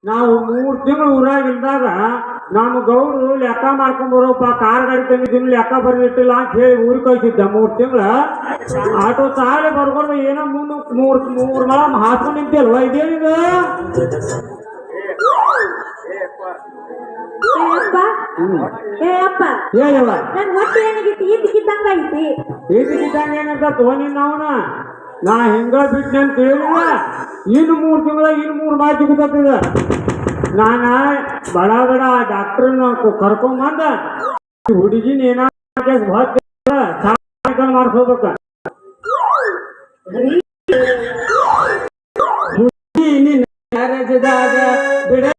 ನಾವು 3 ತಿಂಗಳು ಊರಾಗಿಲ್ದಾಗ ನಮ್ಮ ಗೌಡ್ರು ಲೆಕ್ಕ ಮಾಡ್ಕೊಂಡ್ ಬರೋಪ್ಪ ಕಾರ್ ಗಾಡಿ ತಂದಿದ್ದೀನಿ ಲೆಕ್ಕ ಬರ್ಲಿಟ್ಟಿಲ್ಲ ಅಂತ ಹೇಳಿ ಊರಿಗೆ ಕಳ್ಸಿದ್ದ 3 ತಿಂಗಳ ಆಟೋ ಸಾಲೆ ಬರ್ಕೊಂಡು ಏನೋ ಮೂರ್ ಮಳ ಹಾಸ್ಕೊಂಡು ನಿಂತಿಲ್ವ ಇದೇನೀಗ ಹೇಳವ ಈಗಿದ್ದಂಗ ಏನಂತ ತೋನಿನ್ ಅವನ ನಾ ಹಿಂಗ ಬಿಟ್ನೆ ಅಂತ ಹೇಳಿಲ್ಲ ಇನ್ನು 3 ತಿಂಗಳ ಇನ್ನು 3 ಮಾತು ಸಿಗುತ್ತದ ನಾನ ಬಡ ಬಡ ಡಾಕ್ಟರ್ನ ಕರ್ಕೊಂಬಂದ ಹುಡುಗಿನ ಏನಾಗ ಮಾಡ್ಕೋಬೇಕ ಮ್ಯಾರೇಜ್ದಾಗ ಬಿಡ